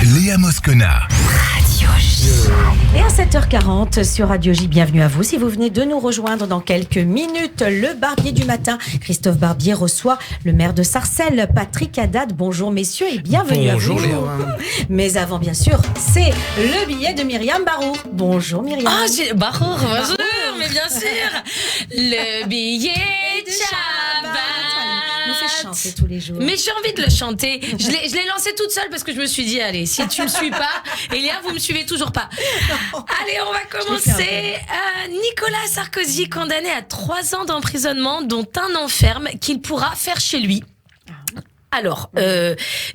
Léa Moscona. Radio J. Et à 7h40 sur Radio J, bienvenue à vous. Si vous venez de nous rejoindre dans quelques minutes, le barbier du matin, Christophe Barbier, reçoit le maire de Sarcelles, Patrick Haddad. Bonjour messieurs et bienvenue à vous. Bonjour Léa. Mais avant, bien sûr, c'est le billet de Myriam Barour. Bonjour Myriam. Ah, Barour, bonjour, mais bien sûr. Le billet de Shabbat. Nous fait chanter tous les jours. Mais j'ai envie de le chanter. Je l'ai lancé toute seule parce que je me suis dit, allez, si tu me suis pas, Elia, vous me suivez toujours pas. Allez, on va commencer. Nicolas Sarkozy condamné à 3 ans d'emprisonnement, dont 1 an ferme, qu'il pourra faire chez lui. Alors,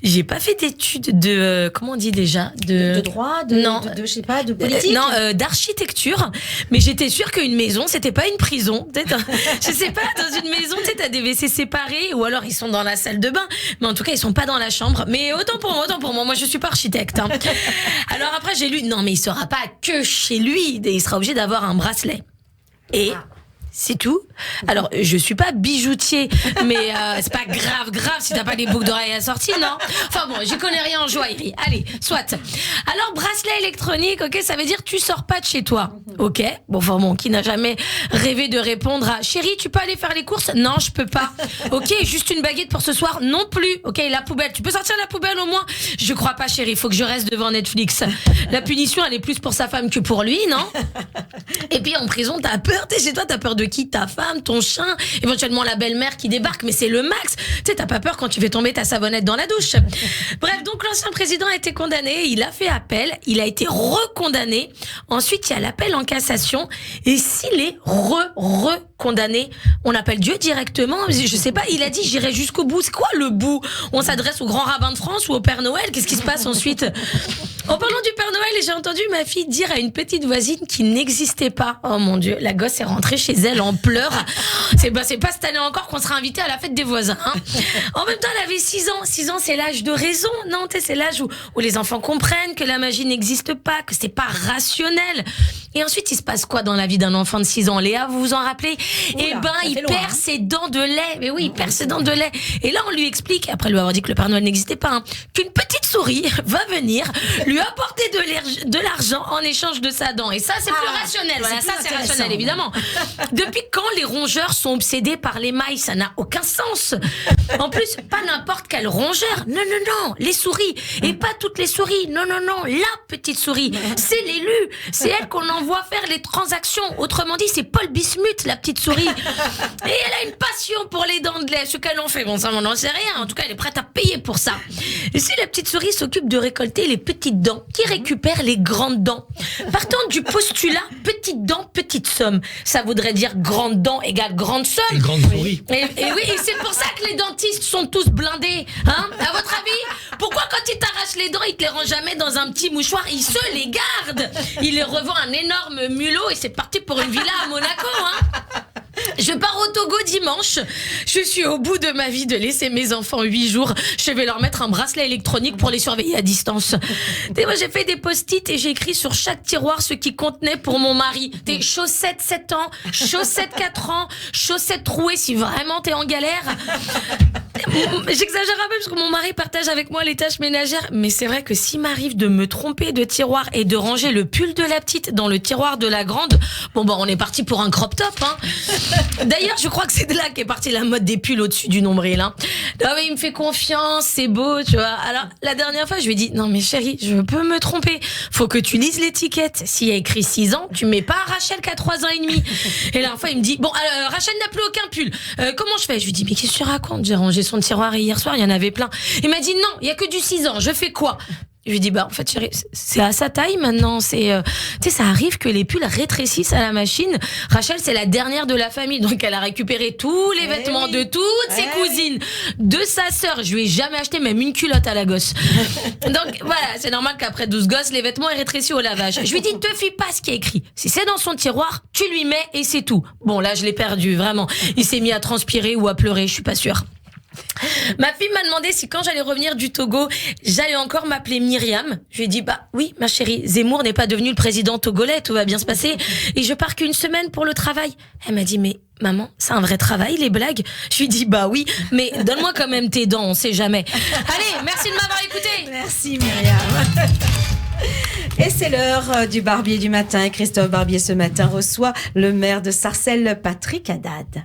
j'ai pas fait d'études de comment on dit déjà de droit, non, de je sais pas, de politique. Non, d'architecture. Mais j'étais sûre qu'une maison, c'était pas une prison. Je sais pas, dans une maison, tu sais, t'as des WC séparés, ou alors ils sont dans la salle de bain. Mais en tout cas, ils sont pas dans la chambre. Mais autant pour moi. Moi, je suis pas architecte. Hein. Alors après, j'ai lu, non, mais il sera pas que chez lui. Il sera obligé d'avoir un bracelet. Et c'est tout. Alors, je suis pas bijoutier, mais c'est pas grave si t'as pas les boucles d'oreilles assorties, non? Enfin bon, j'y connais rien en joaillerie. Allez, soit. Alors, bracelet électronique, ok, ça veut dire tu sors pas de chez toi, ok? Bon, qui n'a jamais rêvé de répondre à chérie, tu peux aller faire les courses? Non, je peux pas. Ok, juste une baguette pour ce soir? Non plus. Ok, la poubelle, tu peux sortir la poubelle au moins? Je crois pas, chérie, faut que je reste devant Netflix. La punition, elle est plus pour sa femme que pour lui, non? Et puis en prison, t'as peur, t'es chez toi, t'as peur de qui? Ta femme, ton chien, éventuellement la belle-mère qui débarque, mais c'est le max. Tu sais, t'as pas peur quand tu fais tomber ta savonnette dans la douche. Bref, donc l'ancien président a été condamné, il a fait appel, il a été recondamné. Ensuite, il y a l'appel en cassation. Et s'il est recondamné, on appelle Dieu directement. Je sais pas, il a dit j'irai jusqu'au bout. C'est quoi le bout? On s'adresse au grand rabbin de France ou au Père Noël? Qu'est-ce qui se passe ensuite? En parlant du Père Noël, j'ai entendu ma fille dire à une petite voisine qui n'existait pas. Oh mon Dieu, la gosse est rentrée chez elle en pleurs. C'est pas cette année encore qu'on sera invité à la fête des voisins. Hein. En même temps, elle avait 6 ans. 6 ans, c'est l'âge de raison. Non, c'est l'âge où les enfants comprennent que la magie n'existe pas, que c'est pas rationnel. Et ensuite, il se passe quoi dans la vie d'un enfant de 6 ans, Léa? Vous vous en rappelez? Il perd ses dents de lait. Mais oui, il perd ses dents de lait. Et là, on lui explique, après lui avoir dit que le Père Noël n'existait pas, qu'une petite souris va venir lui apporter de l'argent en échange de sa dent. Et ça, c'est plus rationnel. Voilà, ça, c'est rationnel, évidemment. Depuis quand les rongeurs sont obsédés par les mailles? Ça n'a aucun sens. En plus, pas n'importe quel rongeur. Non, les souris. Et pas toutes les souris. Non, la petite souris. C'est l'élu. C'est elle qu'on envoie faire les transactions. Autrement dit, c'est Paul Bismuth, la petite souris. Et elle a une passion pour les dents de lait. Ce qu'elle en fait, bon, ça, on n'en sait rien. En tout cas, elle est prête à payer pour ça. Et si la petite souris s'occupe de récolter les petites dents, qui récupère les grandes dents? Partant du postulat, petite dent, petite somme. Ça voudrait dire grande dent égale grande somme. Une grande souris. Et oui, et c'est pour ça que les dentistes sont tous blindés. Hein? À votre avis, pourquoi quand ils t'arrachent les dents, ils te les rangent jamais dans un petit mouchoir? Ils se les gardent. Ils les revendent un énorme mulot et c'est parti pour une villa à Monaco. Hein? Je pars au Togo dimanche. Je suis au bout de ma vie de laisser mes enfants 8 jours. Je vais leur mettre un bracelet électronique pour les surveiller à distance. Moi, j'ai fait des post-it et j'ai écrit sur chaque tiroir ce qui contenait pour mon mari. Des chaussettes 7 ans, chaussettes 4 ans, chaussettes trouées si vraiment t'es en galère. J'exagère un peu parce que mon mari partage avec moi les tâches ménagères. Mais c'est vrai que s'il m'arrive de me tromper de tiroir et de ranger le pull de la petite dans le tiroir de la grande, on est parti pour un crop top. Hein. D'ailleurs, je crois que c'est de là qu'est partie la mode des pulls au-dessus du nombril. Hein. Non, mais il me fait confiance, c'est beau, tu vois. Alors, la dernière fois, je lui ai dit, non, mais chérie, je peux me tromper. Faut que tu lises l'étiquette. S'il y a écrit 6 ans, tu mets pas Rachel qui a 3 ans et demi. Et la dernière fois, il me dit, Rachel n'a plus aucun pull. Comment je fais? Je lui dis, mais qu'est-ce que tu racontes? J'ai rangé son tiroir et hier soir, il y en avait plein. Il m'a dit, non, il y a que du 6 ans. Je fais quoi? Je lui dis, en fait, chérie, c'est à sa taille maintenant. Tu sais, ça arrive que les pulls rétrécissent à la machine. Rachel, c'est la dernière de la famille. Donc, elle a récupéré tous les vêtements de toutes ses cousines, de sa sœur. Je lui ai jamais acheté même une culotte à la gosse. Donc, voilà, c'est normal qu'après 12 gosses, les vêtements aient rétréci au lavage. Je lui dis, te fie pas ce qui est écrit. Si c'est dans son tiroir, tu lui mets et c'est tout. Bon, là, je l'ai perdu, vraiment. Il s'est mis à transpirer ou à pleurer, je suis pas sûre. Ma fille m'a demandé si quand j'allais revenir du Togo, j'allais encore m'appeler Myriam. Je lui ai dit, oui, ma chérie, Zemmour n'est pas devenu le président togolais, tout va bien se passer. Et je pars qu'une semaine pour le travail. Elle m'a dit, mais maman, c'est un vrai travail, les blagues? Je lui ai dit, oui, mais donne-moi quand même tes dents, on sait jamais. Allez, merci de m'avoir écouté. Merci Myriam. Et c'est l'heure du Barbier du matin. Et Christophe Barbier ce matin reçoit le maire de Sarcelles, Patrick Haddad.